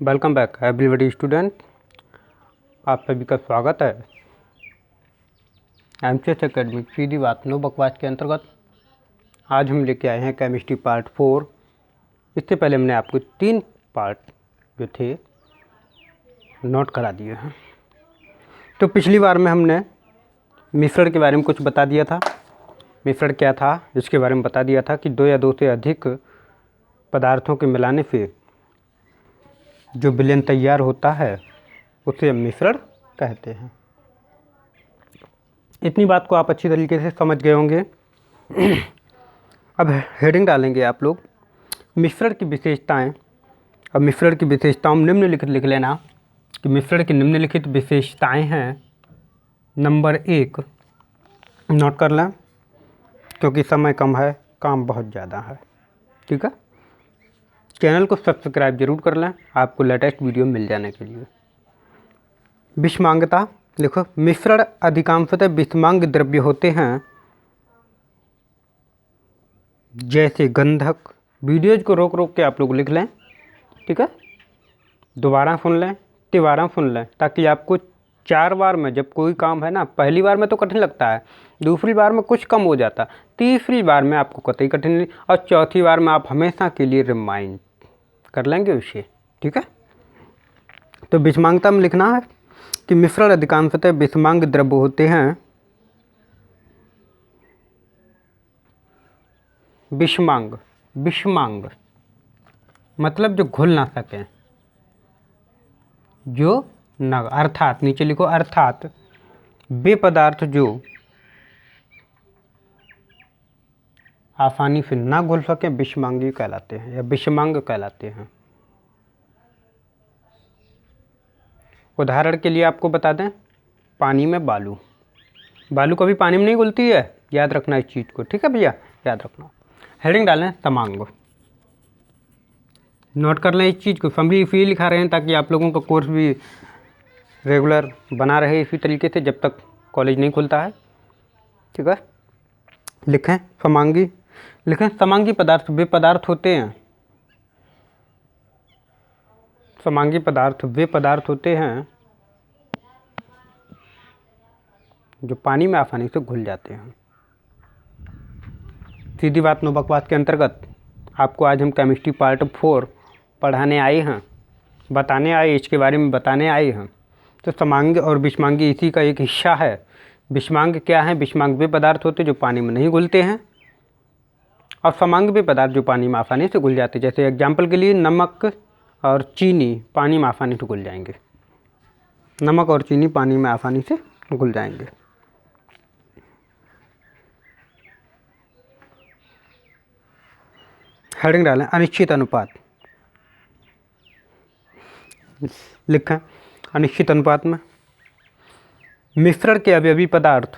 Welcome back everybody student, आप सभी का स्वागत है एमसीएस एकेडमिक सीधी बात नो बकवास के अंतर्गत। आज हम लेके आए हैं केमिस्ट्री पार्ट 4। इससे पहले हमने आपको 3 पार्ट जो थे नोट करा दिए हैं। तो पिछली बार में हमने मिश्रण के बारे में कुछ बता दिया था। मिश्रण क्या था इसके बारे में बता दिया था कि 2 या 2 से अधिक पदार्थों के मिलाने से जो विलयन तैयार होता है उसे हम मिश्रण कहते हैं। इतनी बात को आप अच्छी तरीके से समझ गए होंगे। अब हेडिंग डालेंगे आप लोग मिश्रण की विशेषताएं। अब मिश्रण की विशेषताओं में निम्नलिखित लिख लेना कि मिश्रण की निम्नलिखित विशेषताएं हैं। नंबर 1 नोट कर लें क्योंकि समय कम है, काम बहुत ज़्यादा है। ठीक है, चैनल को सब्सक्राइब जरूर कर लें आपको लेटेस्ट वीडियो मिल जाने के लिए। विषमांगता लिखो, मिश्रण अधिकांशतः विषमांग द्रव्य होते हैं जैसे गंधक। वीडियोज को रोक रोक के आप लोग लिख लें। ठीक है, दोबारा सुन लें, तिबारा सुन लें, ताकि आपको 4 बार में जब कोई काम है ना, पहली बार में तो कठिन लगता है, दूसरी बार में कुछ कम हो जाता, तीसरी बार में आपको कतई कठिन नहीं, और चौथी बार में आप हमेशा के लिए रिमाइंड कर लेंगे उसे। ठीक है, तो विषमांगता में लिखना है कि मिश्रण अधिकांशतः विषमांग द्रव्य होते हैं। विषमांग, विषमांग मतलब जो घुल ना सके, जो न, अर्थात नीचे लिखो अर्थात वे पदार्थ जो आसानी से ना घुल सके विषमांगी कहलाते हैं या विषमांग कहलाते हैं। उदाहरण के लिए आपको बता दें, पानी में बालू, बालू कभी पानी में नहीं घुलती है, याद रखना इस चीज़ को। ठीक है भैया, याद रखना। हेडिंग डालें समांग, नोट कर लें इस चीज़ को। हम भी इसलिए लिखा रहे हैं ताकि आप लोगों का कोर्स भी रेगुलर बना रहे इसी तरीके से जब तक कॉलेज नहीं खुलता है। ठीक है, लिखें समांगी, लिखें समांगी पदार्थ वे पदार्थ होते हैं, समांगी पदार्थ वे पदार्थ होते हैं जो पानी में आसानी से घुल जाते हैं। सीधी बात नो बकवास के अंतर्गत आपको आज हम केमिस्ट्री पार्ट 4 पढ़ाने आए हैं, बताने आए, इसके बारे में बताने आए हैं। तो समांग और विषमांगी इसी का एक हिस्सा है। विषमांग क्या है? विषमांग वे पदार्थ होते जो पानी में नहीं घुलते हैं, और समांग वे पदार्थ जो पानी में आसानी से घुल जाते हैं। जैसे एग्जाम्पल के लिए नमक और चीनी पानी में आसानी से घुल जाएंगे, नमक और चीनी पानी में आसानी से घुल जाएंगे। हेडिंग डालें अनिश्चित अनुपात, लिखें अनिश्चित अनुपात में मिश्रण के अवयवी पदार्थ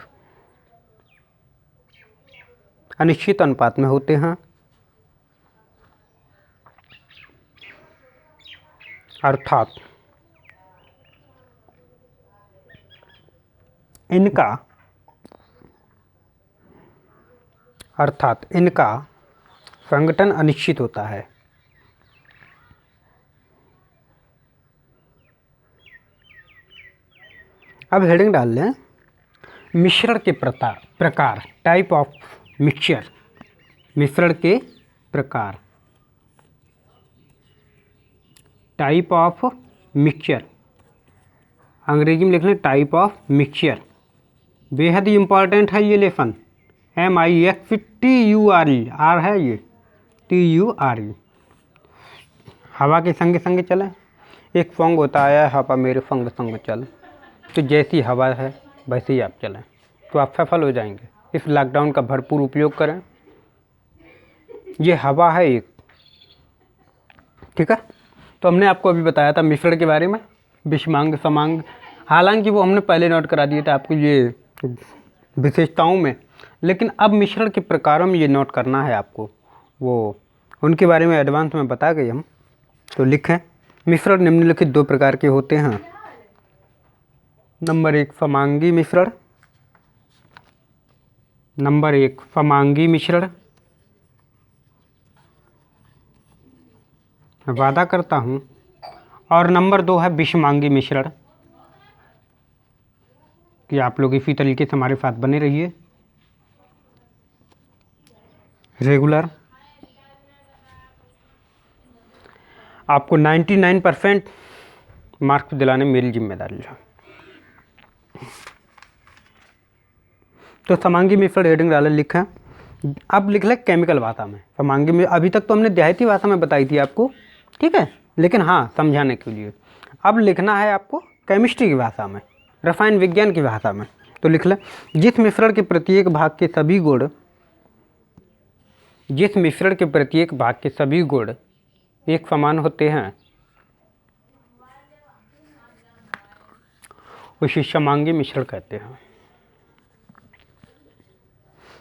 अनिश्चित अनुपात में होते हैं, अर्थात इनका संगठन अनिश्चित होता है। अब हेडिंग डाल लें मिश्रण के प्रकार, टाइप ऑफ मिक्सचर। मिश्रण के प्रकार, टाइप ऑफ मिक्सचर, अंग्रेजी में लिख लें टाइप ऑफ मिक्सचर। बेहद ही इम्पॉर्टेंट है ये लेसन, MIXTURE, आर है ये TURE। हवा के संग संग चलें, एक फंग होता है हवा मेरे संग संग चल, तो जैसी हवा है वैसे ही आप चलें तो आप सफल हो जाएंगे। इस लॉकडाउन का भरपूर उपयोग करें, ये हवा है एक। ठीक है, तो हमने आपको अभी बताया था मिश्रण के बारे में, विषमांग समांग, हालांकि वो हमने पहले नोट करा दिए थे आपको ये विशेषताओं में, लेकिन अब मिश्रण के प्रकारों में ये नोट करना है आपको, वो उनके बारे में एडवांस में बता गए हम। तो लिखें मिश्रण निम्नलिखित 2 प्रकार के होते हैं। नंबर 1 समांगी मिश्रण, नंबर 1 समांगी मिश्रण। वादा करता हूँ और नंबर 2 है विषमांगी मिश्रण, कि आप लोग इसी तरीके से हमारे साथ बने रहिए रेगुलर। आपको 99% मार्क्स दिलाने मेरी जिम्मेदारी है। तो समांगी मिश्रण हेडिंग डाले लिखा, अब लिख ले केमिकल भाषा में। समांगी में अभी तक तो हमने देहाती भाषा में बताई थी आपको, ठीक है, लेकिन हाँ समझाने के लिए अब लिखना है आपको केमिस्ट्री की भाषा में, रसायन विज्ञान की भाषा में। तो लिख ले, जिस मिश्रण के प्रत्येक भाग के सभी गुण, जिस मिश्रण के प्रत्येक भाग के सभी गुण एक समान होते हैं उसे समांगी मिश्रण कहते हैं।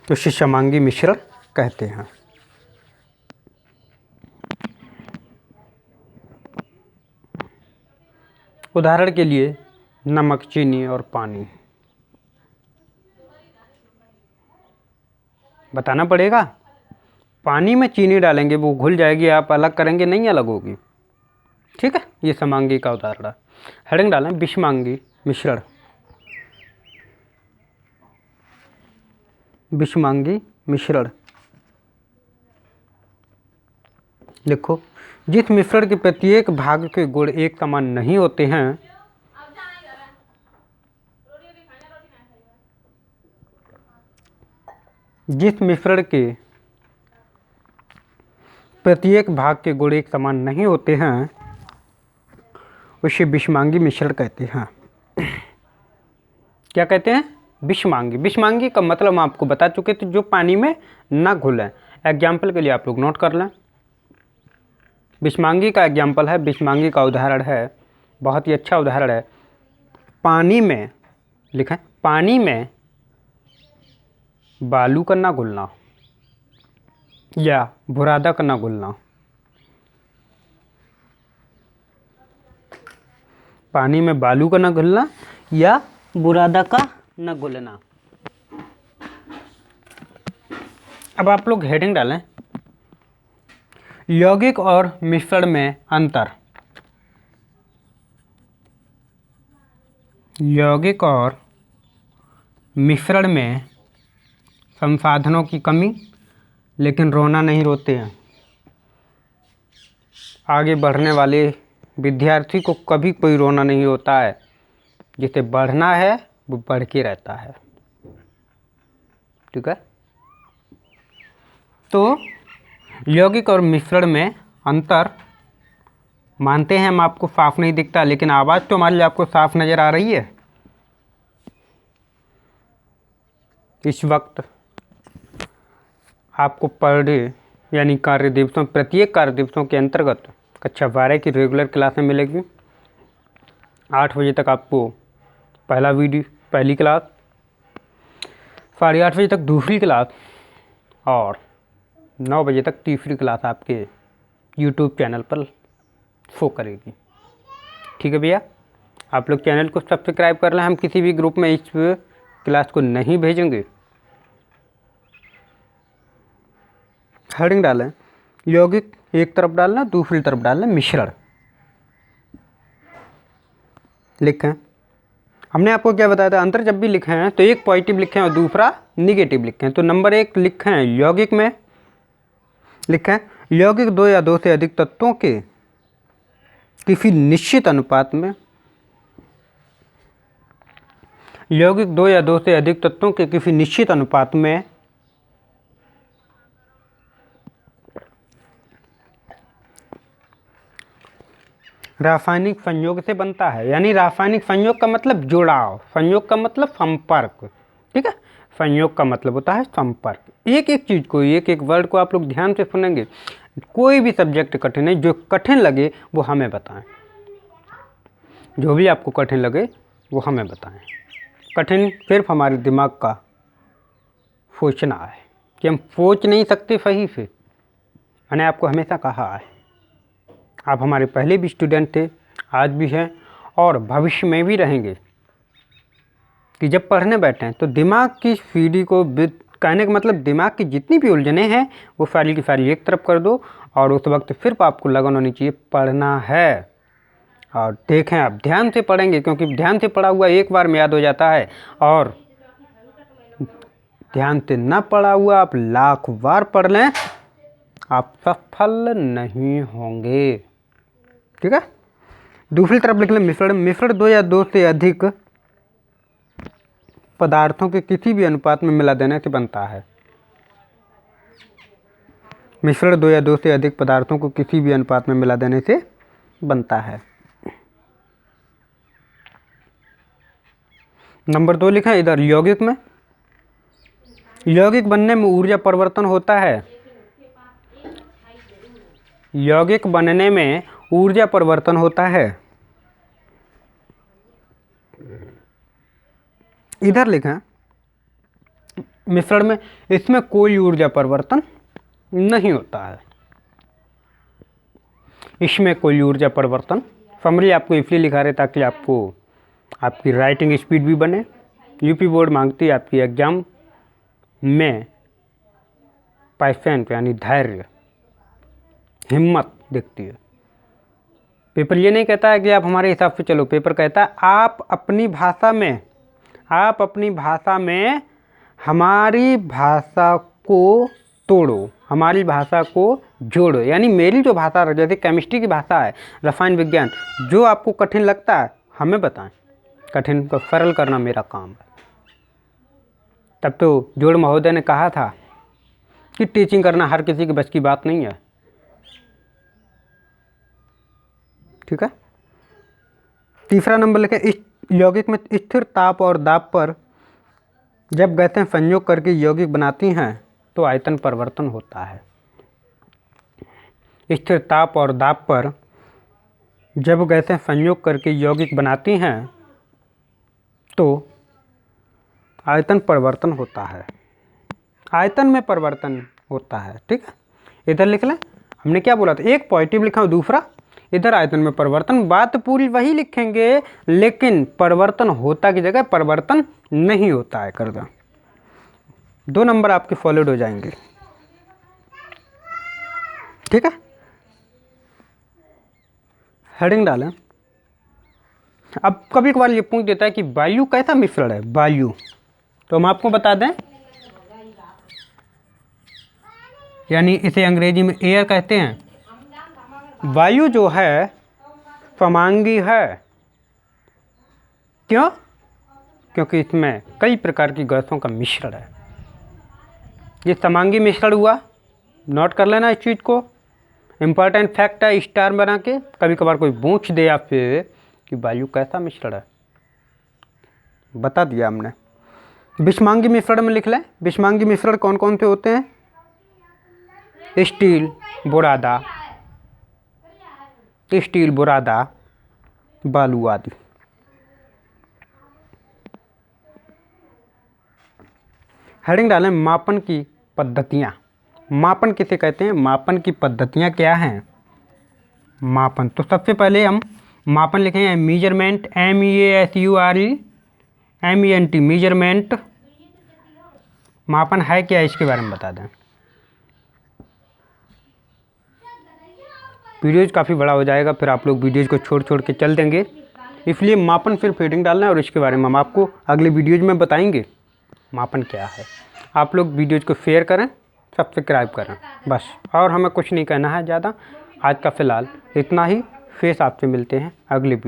तो उसे समांगी मिश्रण कहते हैं। उदाहरण के लिए नमक, चीनी और पानी बताना पड़ेगा। पानी में चीनी डालेंगे वो घुल जाएगी, आप अलग करेंगे नहीं अलग होगी, ठीक है। ये समांगी का उदाहरण है। हेडिंग डालें विषमांगी मिश्रण, विषमांगी मिश्रण लिखो, जिस मिश्रण के प्रत्येक भाग के गुण एक समान नहीं होते हैं जिस मिश्रण के प्रत्येक भाग के गुण एक समान नहीं होते हैं उसे विषमांगी मिश्रण कहते हैं। क्या कहते हैं? विषमांगी। विषमांगी का मतलब हम आपको बता चुके थे, जो पानी में ना घुलें। एग्जाम्पल के लिए आप लोग नोट कर लें। विषमांगी का एग्जाम्पल है, विषमांगी का उदाहरण है, बहुत ही अच्छा उदाहरण है। पानी में लिखें, पानी में बालू का ना घुलना या बुरादा का ना घुलना। पानी में बालू का ना घुलना या बुरादा का ना घुलना। अब आप लोग हेडिंग डालें, यौगिक और मिश्रण में अंतर। यौगिक और मिश्रण में संसाधनों की कमी, लेकिन रोना नहीं रोते हैं। आगे बढ़ने वाले विद्यार्थी को कभी कोई रोना नहीं होता है, जिसे बढ़ना है वो बढ़ के रहता है, ठीक है। तो यौगिक और मिश्रण में अंतर मानते हैं हम, आपको साफ नहीं दिखता, लेकिन आवाज़ तो हमारे लिए आपको साफ नज़र आ रही है। इस वक्त आपको पर डे यानी कार्य दिवसों, प्रत्येक कार्य दिवसों के अंतर्गत कक्षा 12 की रेगुलर क्लासें मिलेगी। 8 बजे तक आपको पहली क्लास, 8:30 बजे तक दूसरी क्लास और 9 बजे तक तीसरी क्लास आपके YouTube चैनल पर शो करेगी, ठीक है भैया। आप लोग चैनल को सब्सक्राइब कर लें, हम किसी भी ग्रुप में इस क्लास को नहीं भेजेंगे। हेडिंग डालें, यौगिक एक तरफ डालना, दूसरी तरफ डालना मिश्रण। लिखें, हमने आपको क्या बताया था, अंतर जब भी लिखे हैं तो एक पॉजिटिव लिखें और दूसरा निगेटिव लिखें। तो नंबर 1 लिखें यौगिक में, लिखें यौगिक 2 या 2 से अधिक तत्वों के किसी निश्चित अनुपात में, यौगिक 2 या 2 से अधिक तत्वों के किसी निश्चित अनुपात में रासायनिक संयोग से बनता है। यानी रासायनिक संयोग का मतलब जुड़ाव, संयोग का मतलब संपर्क, ठीक है। संयोग का मतलब होता है संपर्क। एक एक चीज़ को, एक एक वर्ड को आप लोग ध्यान से सुनेंगे। कोई भी सब्जेक्ट कठिन है, जो कठिन लगे वो हमें बताएं। जो भी आपको कठिन लगे वो हमें बताएं। कठिन सिर्फ हमारे दिमाग का सोचना है, कि हम सोच नहीं सकते सही से। मैंने आपको हमेशा कहा है, आप हमारे पहले भी स्टूडेंट थे, आज भी हैं और भविष्य में भी रहेंगे, कि जब पढ़ने बैठें तो दिमाग की सीढ़ी को, कहने का मतलब दिमाग की जितनी भी उलझने हैं वो सारी की सारी एक तरफ कर दो, और उस वक्त सिर्फ आपको लगन होनी चाहिए पढ़ना है। और देखें, आप ध्यान से पढ़ेंगे क्योंकि ध्यान से पढ़ा हुआ एक बार में याद हो जाता है, और ध्यान से ना पढ़ा हुआ आप लाख बार पढ़ लें, आप सफल नहीं होंगे। ठीक है। दूसरी तरफ लिख लें मिश्रण। मिश्रण 2 या 2 से अधिक पदार्थों के किसी भी अनुपात में मिला देने से बनता है। मिश्रण 2 या 2 से अधिक पदार्थों को किसी भी अनुपात में मिला देने से बनता है। नंबर 2 लिखा है इधर, यौगिक में, यौगिक बनने में ऊर्जा परिवर्तन होता है। यौगिक बनने में ऊर्जा परिवर्तन होता है। इधर लिखा मिश्रण में, इसमें कोई ऊर्जा परिवर्तन नहीं होता है। इसमें कोई ऊर्जा परिवर्तन, समरी आपको इसलिए लिखा रहे ताकि आपको आपकी राइटिंग स्पीड भी बने। यूपी बोर्ड मांगती है आपकी एग्जाम में पैशेंट यानी धैर्य, हिम्मत दिखती है। पेपर ये नहीं कहता है कि आप हमारे हिसाब से चलो, पेपर कहता है आप अपनी भाषा में, आप अपनी भाषा में हमारी भाषा को तोड़ो, हमारी भाषा को जोड़ो। यानी मेरी जो भाषा, जैसे केमिस्ट्री की भाषा है, रसायन विज्ञान, जो आपको कठिन लगता है हमें बताएं, कठिन को सरल करना मेरा काम है। तब तो जोड़ महोदय ने कहा था कि टीचिंग करना हर किसी के बस की बात नहीं है। ठीक है। तीसरा नंबर लिखे, इस यौगिक में स्थिर ताप और दाब पर जब गैसें संयोग करके यौगिक बनाती हैं तो आयतन परिवर्तन होता है। स्थिर ताप और दाब पर जब गैसें संयोग करके यौगिक बनाती हैं तो आयतन परिवर्तन होता है। आयतन में परिवर्तन होता है। ठीक है। इधर लिख लें, हमने क्या बोला था, एक पॉजिटिव लिखा, दूसरा इधर आयतन में परिवर्तन। बात पूरी वही लिखेंगे लेकिन परिवर्तन होता की जगह परिवर्तन नहीं होता है कर दो। 2 नंबर आपके फॉलोड हो जाएंगे। ठीक है। हेडिंग डालें। अब कभी कभार ये पूछ देता है कि वायु कैसा मिश्रण है, वायु, तो हम आपको बता दें, यानी इसे अंग्रेजी में एयर कहते हैं। वायु जो है समांगी है। क्यों? क्योंकि इसमें कई प्रकार की गैसों का मिश्रण है। ये समांगी मिश्रण हुआ, नोट कर लेना इस चीज़ को, इम्पॉर्टेंट फैक्ट है, स्टार बना के। कभी कभार कोई पूछ दे आपसे कि वायु कैसा मिश्रण है, बता दिया हमने। विषमांगी मिश्रण में लिख लें, विषमांगी मिश्रण कौन कौन से होते हैं, स्टील, बुरादा, स्टील, बुरादा, बालू आदि। हेडिंग डालें, मापन की पद्धतियाँ। मापन किसे कहते हैं, मापन की पद्धतियाँ क्या हैं। मापन, तो सबसे पहले हम मापन लिखेंगे मेजरमेंट, MEASURE, मेजरमेंट। मापन है क्या, इसके बारे में बता दें। वीडियोज काफ़ी बड़ा हो जाएगा, फिर आप लोग वीडियोज को छोड़ छोड़ के चल देंगे, इसलिए मापन सिर्फ हेडिंग डालना है और इसके बारे में हम आपको अगले वीडियोज में बताएंगे मापन क्या है। आप लोग वीडियोज को शेयर करें, सब्सक्राइब करें, बस, और हमें कुछ नहीं कहना है ज़्यादा। आज का फ़िलहाल इतना ही, फिर आपसे मिलते हैं अगले वीडियो।